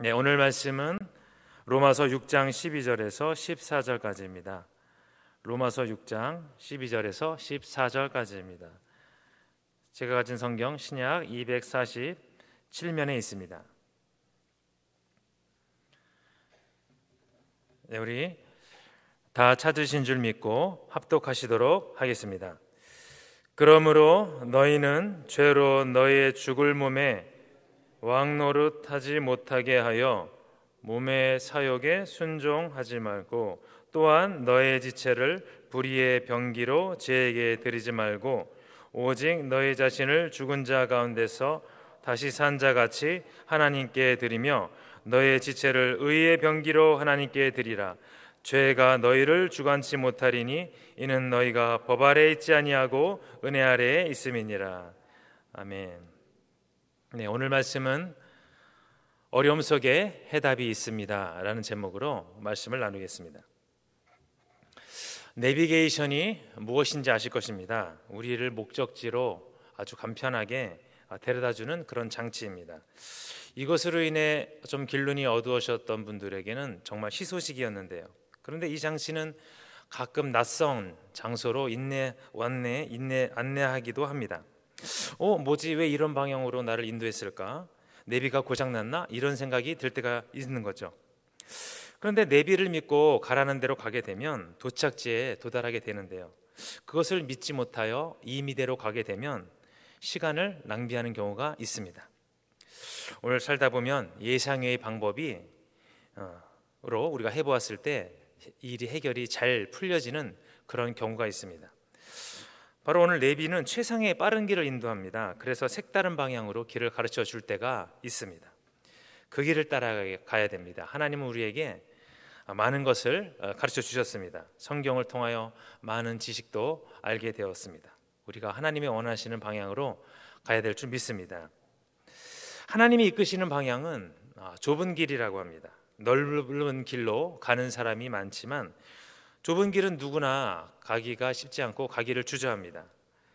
네, 오늘 말씀은 로마서 6장 12절에서 14절까지입니다. 로마서 6장 12절에서 14절까지입니다. 제가 가진 성경 신약 247면에 있습니다. 네, 우리 다 찾으신 줄 믿고 합독하시도록 하겠습니다. 그러므로 너희는 죄로 너희의 죽을 몸에 왕노릇하지 못하게 하여 몸의 사욕에 순종하지 말고, 또한 너의 지체를 불의의 병기로 죄에게 드리지 말고, 오직 너희 자신을 죽은 자 가운데서 다시 산 자 같이 하나님께 드리며 너의 지체를 의의 병기로 하나님께 드리라. 죄가 너희를 주관치 못하리니 이는 너희가 법 아래에 있지 아니하고 은혜 아래에 있음이니라. 아멘. 네, 오늘 말씀은 어려움 속에 해답이 있습니다 라는 제목으로 말씀을 나누겠습니다. 내비게이션이 무엇인지 아실 것입니다. 우리를 목적지로 아주 간편하게 데려다주는 그런 장치입니다. 이것으로 인해 좀 길눈이 어두워졌던 분들에게는 정말 희소식이었는데요. 그런데 이 장치는 가끔 낯선 장소로 안내하기도 합니다. 뭐지, 왜 이런 방향으로 나를 인도했을까? 내비가 고장났나? 이런 생각이 들 때가 있는 거죠. 그런데 내비를 믿고 가라는 대로 가게 되면 도착지에 도달하게 되는데요, 그것을 믿지 못하여 임의대로 가게 되면 시간을 낭비하는 경우가 있습니다. 오늘 살다 보면 예상외의 방법이 로 우리가 해보았을 때 일이 해결이 잘 풀려지는 그런 경우가 있습니다. 바로 오늘 내비는 최상의 빠른 길을 인도합니다. 그래서 색다른 방향으로 길을 가르쳐 줄 때가 있습니다. 그 길을 따라가야 됩니다. 하나님은 우리에게 많은 것을 가르쳐 주셨습니다. 성경을 통하여 많은 지식도 알게 되었습니다. 우리가 하나님이 원하시는 방향으로 가야 될 줄 믿습니다. 하나님이 이끄시는 방향은 좁은 길이라고 합니다. 넓은 길로 가는 사람이 많지만 좁은 길은 누구나 가기가 쉽지 않고 가기를 주저합니다.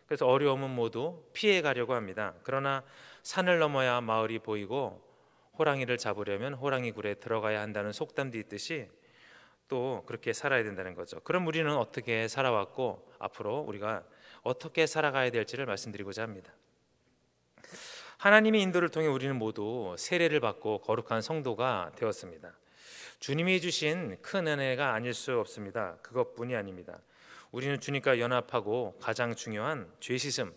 그래서 어려움은 모두 피해 가려고 합니다. 그러나 산을 넘어야 마을이 보이고 호랑이를 잡으려면 호랑이 굴에 들어가야 한다는 속담도 있듯이 또 그렇게 살아야 된다는 거죠. 그럼 우리는 어떻게 살아왔고 앞으로 우리가 어떻게 살아가야 될지를 말씀드리고자 합니다. 하나님의 인도를 통해 우리는 모두 세례를 받고 거룩한 성도가 되었습니다. 주님이 주신 큰 은혜가 아닐 수 없습니다. 그것뿐이 아닙니다. 우리는 주님과 연합하고 가장 중요한 죄 씻음을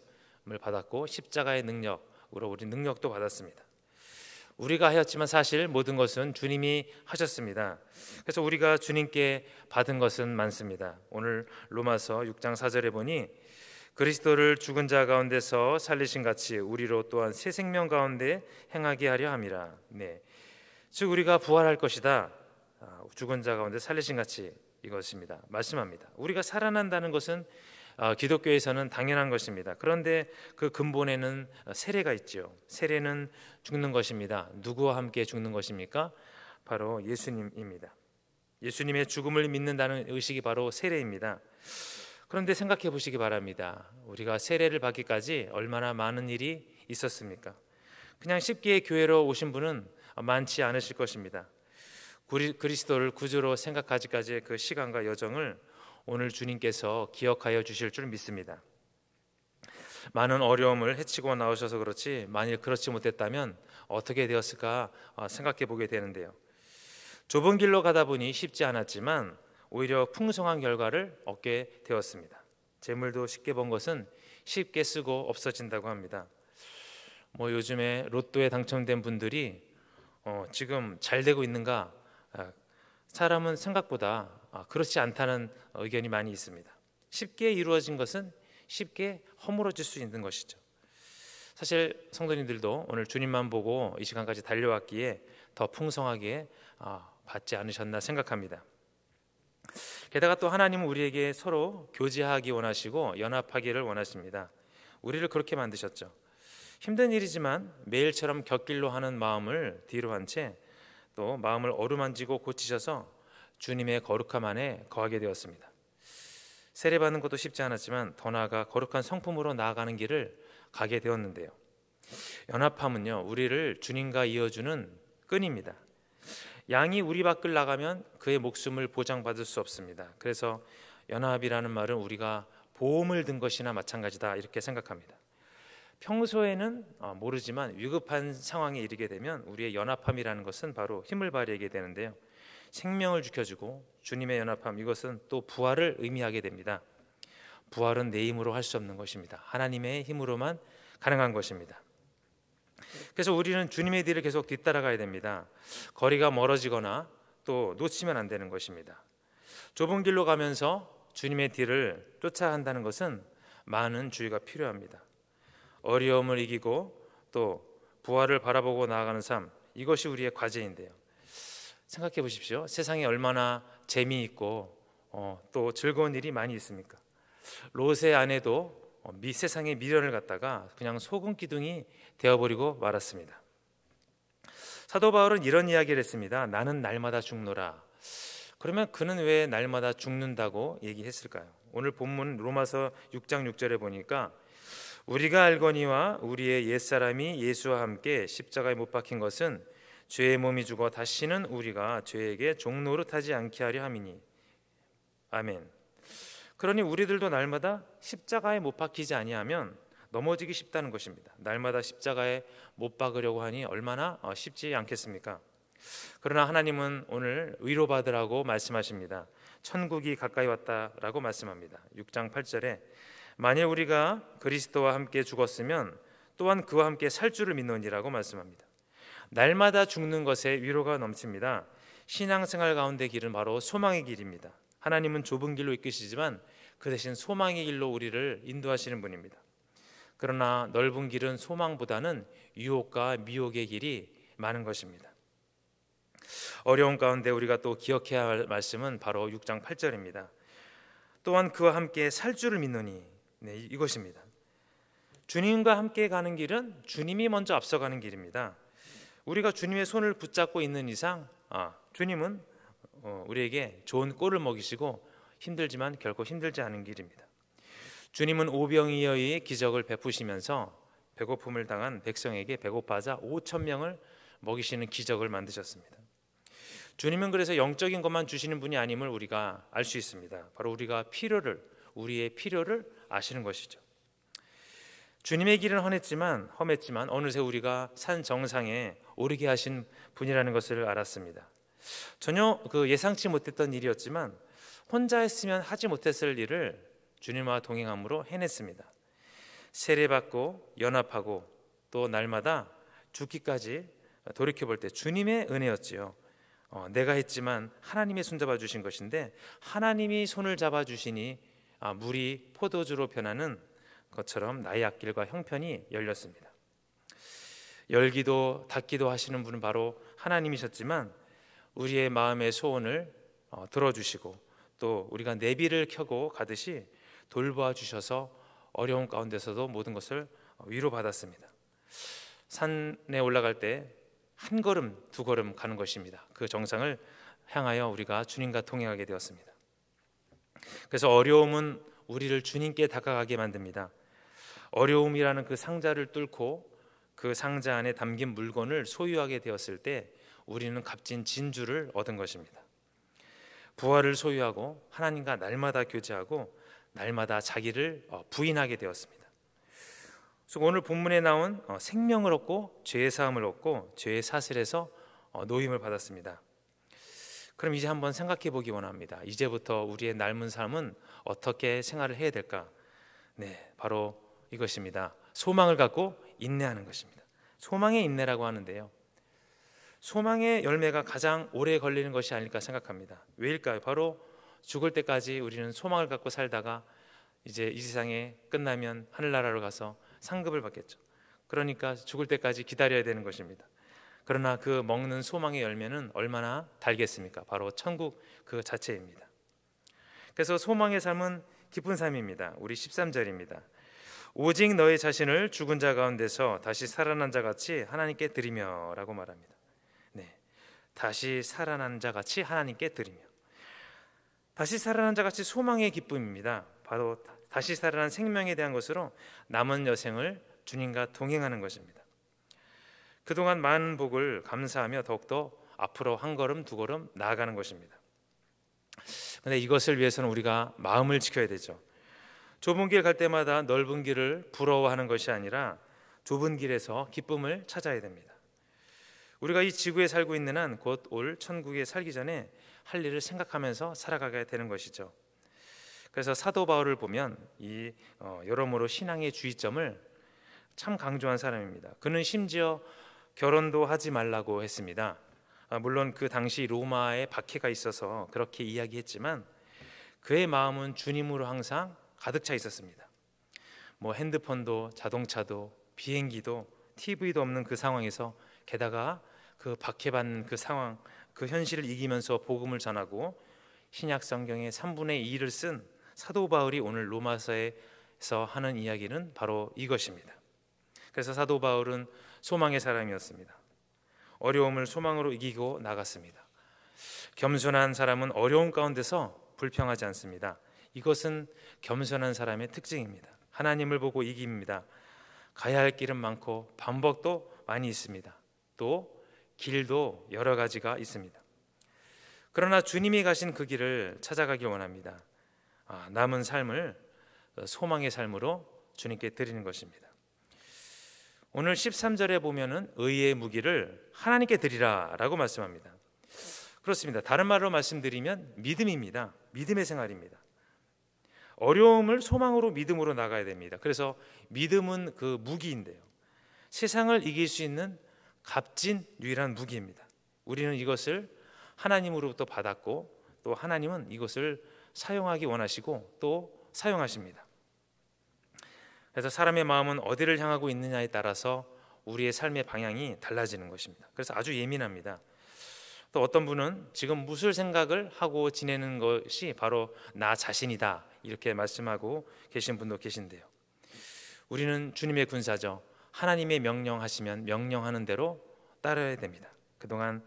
받았고 십자가의 능력으로 우리 능력도 받았습니다. 우리가 하였지만 사실 모든 것은 주님이 하셨습니다. 그래서 우리가 주님께 받은 것은 많습니다. 오늘 로마서 6장 4절에 보니 그리스도를 죽은 자 가운데서 살리신 같이 우리로 또한 새 생명 가운데 행하게 하려 함이라. 네, 즉 우리가 부활할 것이다. 죽은 자 가운데 살리신 같이 이것입니다. 말씀합니다. 우리가 살아난다는 것은 기독교에서는 당연한 것입니다. 그런데 그 근본에는 세례가 있죠. 세례는 죽는 것입니다. 누구와 함께 죽는 것입니까? 바로 예수님입니다. 예수님의 죽음을 믿는다는 의식이 바로 세례입니다. 그런데 생각해 보시기 바랍니다. 우리가 세례를 받기까지 얼마나 많은 일이 있었습니까? 그냥 쉽게 교회로 오신 분은 많지 않으실 것입니다. 그리스도를 구주로 생각하기까지의 그 시간과 여정을 오늘 주님께서 기억하여 주실 줄 믿습니다. 많은 어려움을 헤치고 나오셔서 그렇지, 만일 그렇지 못했다면 어떻게 되었을까 생각해 보게 되는데요, 좁은 길로 가다 보니 쉽지 않았지만 오히려 풍성한 결과를 얻게 되었습니다. 재물도 쉽게 번 것은 쉽게 쓰고 없어진다고 합니다. 요즘에 로또에 당첨된 분들이 지금 잘 되고 있는가? 사람은 생각보다 그렇지 않다는 의견이 많이 있습니다. 쉽게 이루어진 것은 쉽게 허물어질 수 있는 것이죠. 사실 성도님들도 오늘 주님만 보고 이 시간까지 달려왔기에 더 풍성하게 받지 않으셨나 생각합니다. 게다가 또 하나님은 우리에게 서로 교제하기 원하시고 연합하기를 원하십니다. 우리를 그렇게 만드셨죠. 힘든 일이지만 매일처럼 곁길로 하는 마음을 뒤로 한 채 또 마음을 어루만지고 고치셔서 주님의 거룩함 안에 거하게 되었습니다. 세례받는 것도 쉽지 않았지만 더 나아가 거룩한 성품으로 나아가는 길을 가게 되었는데요, 연합함은요 우리를 주님과 이어주는 끈입니다. 양이 우리 밖을 나가면 그의 목숨을 보장받을 수 없습니다. 그래서 연합이라는 말은 우리가 보험을 든 것이나 마찬가지다 이렇게 생각합니다. 평소에는 모르지만 위급한 상황에 이르게 되면 우리의 연합함이라는 것은 바로 힘을 발휘하게 되는데요. 생명을 지켜주고 주님의 연합함, 이것은 또 부활을 의미하게 됩니다. 부활은 내 힘으로 할 수 없는 것입니다. 하나님의 힘으로만 가능한 것입니다. 그래서 우리는 주님의 뒤를 계속 뒤따라가야 됩니다. 거리가 멀어지거나 또 놓치면 안 되는 것입니다. 좁은 길로 가면서 주님의 뒤를 쫓아야 한다는 것은 많은 주의가 필요합니다. 어려움을 이기고 또 부활을 바라보고 나아가는 삶, 이것이 우리의 과제인데요. 생각해 보십시오. 세상에 얼마나 재미있고 또 즐거운 일이 많이 있습니까? 롯의 아내도 세상의 미련을 갖다가 그냥 소금 기둥이 되어버리고 말았습니다. 사도 바울은 이런 이야기를 했습니다. 나는 날마다 죽노라. 그러면 그는 왜 날마다 죽는다고 얘기했을까요? 오늘 본문 로마서 6장 6절에 보니까 우리가 알거니와 우리의 옛사람이 예수와 함께 십자가에 못 박힌 것은 죄의 몸이 죽어 다시는 우리가 죄에게 종노릇하지 않게 하려 함이니. 아멘. 그러니 우리들도 날마다 십자가에 못 박히지 아니하면 넘어지기 쉽다는 것입니다. 날마다 십자가에 못 박으려고 하니 얼마나 쉽지 않겠습니까? 그러나 하나님은 오늘 위로받으라고 말씀하십니다. 천국이 가까이 왔다라고 말씀합니다. 6장 8절에 만일 우리가 그리스도와 함께 죽었으면 또한 그와 함께 살 줄을 믿노니라고 말씀합니다. 날마다 죽는 것에 위로가 넘칩니다. 신앙생활 가운데 길은 바로 소망의 길입니다. 하나님은 좁은 길로 이끄시지만 그 대신 소망의 길로 우리를 인도하시는 분입니다. 그러나 넓은 길은 소망보다는 유혹과 미혹의 길이 많은 것입니다. 어려운 가운데 우리가 또 기억해야 할 말씀은 바로 6장 8절입니다. 또한 그와 함께 살 줄을 믿노니. 네, 이것입니다. 주님과 함께 가는 길은 주님이 먼저 앞서가는 길입니다. 우리가 주님의 손을 붙잡고 있는 이상 주님은 우리에게 좋은 꼴을 먹이시고 힘들지만 결코 힘들지 않은 길입니다. 주님은 오병이어의 기적을 베푸시면서 배고픔을 당한 백성에게 배고파자 5천 명을 먹이시는 기적을 만드셨습니다. 주님은 그래서 영적인 것만 주시는 분이 아님을 우리가 알 수 있습니다. 바로 우리의 필요를 아시는 것이죠. 주님의 길은 험했지만 어느새 우리가 산 정상에 오르게 하신 분이라는 것을 알았습니다. 전혀 예상치 못했던 일이었지만 혼자 했으면 하지 못했을 일을 주님과 동행함으로 해냈습니다. 세례받고 연합하고 또 날마다 죽기까지 돌이켜볼 때 주님의 은혜였지요. 내가 했지만 하나님이 손잡아 주신 것인데 하나님이 손을 잡아 주시니 물이 포도주로 변하는 것처럼 나의 앞길과 형편이 열렸습니다. 열기도 닫기도 하시는 분은 바로 하나님이셨지만 우리의 마음의 소원을 들어주시고 또 우리가 내비를 켜고 가듯이 돌보아 주셔서 어려운 가운데서도 모든 것을 위로받았습니다. 산에 올라갈 때 한 걸음 두 걸음 가는 것입니다. 그 정상을 향하여 우리가 주님과 동행하게 되었습니다. 그래서 어려움은 우리를 주님께 다가가게 만듭니다. 어려움이라는 그 상자를 뚫고 그 상자 안에 담긴 물건을 소유하게 되었을 때 우리는 값진 진주를 얻은 것입니다. 부활을 소유하고 하나님과 날마다 교제하고 날마다 자기를 부인하게 되었습니다. 그래서 오늘 본문에 나온 생명을 얻고 죄의 사함을 얻고 죄의 사슬에서 노임을 받았습니다. 그럼 이제 한번 생각해 보기 원합니다. 이제부터 우리의 남은 삶은 어떻게 생활을 해야 될까? 네, 바로 이것입니다. 소망을 갖고 인내하는 것입니다. 소망의 인내라고 하는데요, 소망의 열매가 가장 오래 걸리는 것이 아닐까 생각합니다. 왜일까요? 바로 죽을 때까지 우리는 소망을 갖고 살다가 이제 이 세상에 끝나면 하늘나라로 가서 상급을 받겠죠. 그러니까 죽을 때까지 기다려야 되는 것입니다. 그러나 그 먹는 소망의 열매는 얼마나 달겠습니까? 바로 천국 그 자체입니다. 그래서 소망의 삶은 기쁜 삶입니다. 우리 13절입니다. 오직 너의 자신을 죽은 자 가운데서 다시 살아난 자 같이 하나님께 드리며 라고 말합니다. 네, 다시 살아난 자 같이 하나님께 드리며. 다시 살아난 자 같이 소망의 기쁨입니다. 바로 다시 살아난 생명에 대한 것으로 남은 여생을 주님과 동행하는 것입니다. 그동안 많은 복을 감사하며 더욱더 앞으로 한 걸음 두 걸음 나아가는 것입니다. 그런데 이것을 위해서는 우리가 마음을 지켜야 되죠. 좁은 길 갈 때마다 넓은 길을 부러워하는 것이 아니라 좁은 길에서 기쁨을 찾아야 됩니다. 우리가 이 지구에 살고 있는 한 곧 올 천국에 살기 전에 할 일을 생각하면서 살아가게 되는 것이죠. 그래서 사도 바울을 보면 여러모로 신앙의 주의점을 참 강조한 사람입니다. 그는 심지어 결혼도 하지 말라고 했습니다. 물론 그 당시 로마에 박해가 있어서 그렇게 이야기했지만 그의 마음은 주님으로 항상 가득 차 있었습니다. 핸드폰도 자동차도 비행기도 TV도 없는 그 상황에서 게다가 그 박해받는 그 상황, 그 현실을 이기면서 복음을 전하고 신약 성경의 3분의 2를 쓴 사도 바울이 오늘 로마서에서 하는 이야기는 바로 이것입니다. 그래서 사도 바울은 소망의 사람이었습니다. 어려움을 소망으로 이기고 나갔습니다. 겸손한 사람은 어려움 가운데서 불평하지 않습니다. 이것은 겸손한 사람의 특징입니다. 하나님을 보고 이깁니다. 가야 할 길은 많고 반복도 많이 있습니다. 또 길도 여러 가지가 있습니다. 그러나 주님이 가신 그 길을 찾아가길 원합니다. 남은 삶을 소망의 삶으로 주님께 드리는 것입니다. 오늘 13절에 보면은 의의 무기를 하나님께 드리라 라고 말씀합니다. 그렇습니다. 다른 말로 말씀드리면 믿음입니다. 믿음의 생활입니다. 어려움을 소망으로 믿음으로 나가야 됩니다. 그래서 믿음은 그 무기인데요, 세상을 이길 수 있는 값진 유일한 무기입니다. 우리는 이것을 하나님으로부터 받았고 또 하나님은 이것을 사용하기 원하시고 또 사용하십니다. 그래서 사람의 마음은 어디를 향하고 있느냐에 따라서 우리의 삶의 방향이 달라지는 것입니다. 그래서 아주 예민합니다. 또 어떤 분은 지금 무슨 생각을 하고 지내는 것이 바로 나 자신이다 이렇게 말씀하고 계신 분도 계신데요, 우리는 주님의 군사죠. 하나님의 명령하시면 명령하는 대로 따라야 됩니다. 그동안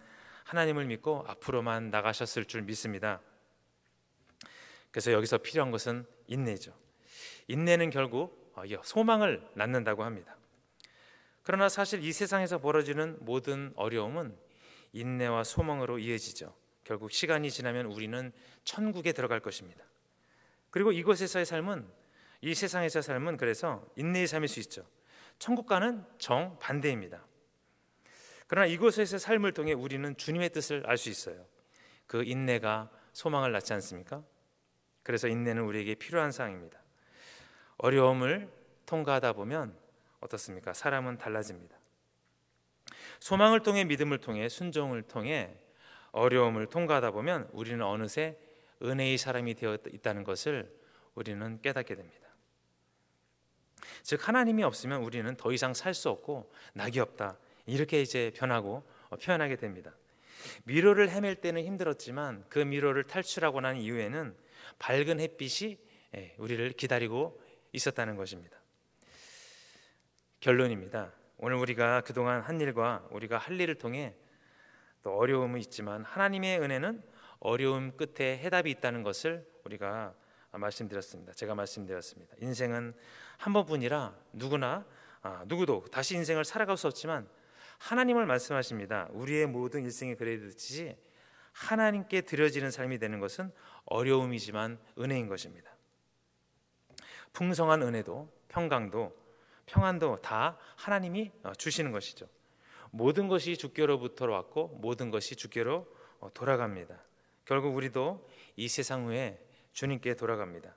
하나님을 믿고 앞으로만 나가셨을 줄 믿습니다. 그래서 여기서 필요한 것은 인내죠. 인내는 결국 소망을 낳는다고 합니다. 그러나 사실 이 세상에서 벌어지는 모든 어려움은 인내와 소망으로 이어지죠. 결국 시간이 지나면 우리는 천국에 들어갈 것입니다. 그리고 이곳에서의 삶은, 이 세상에서의 삶은 그래서 인내의 삶일 수 있죠. 천국과는 정반대입니다. 그러나 이곳에서의 삶을 통해 우리는 주님의 뜻을 알 수 있어요. 그 인내가 소망을 낳지 않습니까? 그래서 인내는 우리에게 필요한 사항입니다. 어려움을 통과하다 보면 어떻습니까? 사람은 달라집니다. 소망을 통해, 믿음을 통해, 순종을 통해 어려움을 통과하다 보면 우리는 어느새 은혜의 사람이 되어 있다는 것을 우리는 깨닫게 됩니다. 즉 하나님이 없으면 우리는 더 이상 살 수 없고 낙이 없다, 이렇게 이제 변하고 표현하게 됩니다. 미로를 헤맬 때는 힘들었지만 그 미로를 탈출하고 난 이후에는 밝은 햇빛이 우리를 기다리고 있었다는 것입니다. 결론입니다. 오늘 우리가 그동안 한 일과 우리가 할 일을 통해 또 어려움이 있지만 하나님의 은혜는 어려움 끝에 해답이 있다는 것을 우리가 말씀드렸습니다. 제가 말씀드렸습니다. 인생은 한 번뿐이라 누구도 다시 인생을 살아갈 수 없지만 하나님을 말씀하십니다. 우리의 모든 일생이 그랬듯이 하나님께 드려지는 삶이 되는 것은 어려움이지만 은혜인 것입니다. 풍성한 은혜도 평강도 평안도 다 하나님이 주시는 것이죠. 모든 것이 주께로부터 왔고 모든 것이 주께로 돌아갑니다. 결국 우리도 이 세상 후에 주님께 돌아갑니다.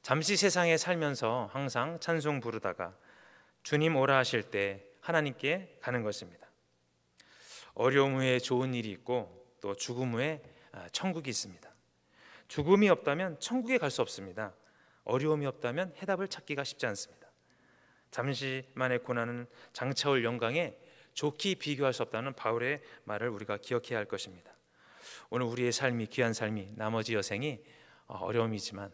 잠시 세상에 살면서 항상 찬송 부르다가 주님 오라 하실 때 하나님께 가는 것입니다. 어려움 후에 좋은 일이 있고 또 죽음 후에 천국이 있습니다. 죽음이 없다면 천국에 갈 수 없습니다. 어려움이 없다면 해답을 찾기가 쉽지 않습니다. 잠시만의 고난은 장차올 영광에 좋게 비교할 수 없다는 바울의 말을 우리가 기억해야 할 것입니다. 오늘 우리의 삶이, 귀한 삶이, 나머지 여생이 어려움이지만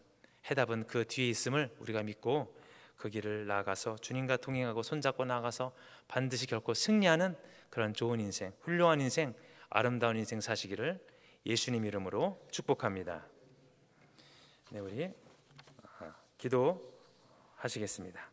해답은 그 뒤에 있음을 우리가 믿고 그 길을 나아가서 주님과 동행하고 손잡고 나아가서 반드시 결코 승리하는 그런 좋은 인생, 훌륭한 인생, 아름다운 인생 사시기를 예수님 이름으로 축복합니다. 네, 우리 기도하시겠습니다.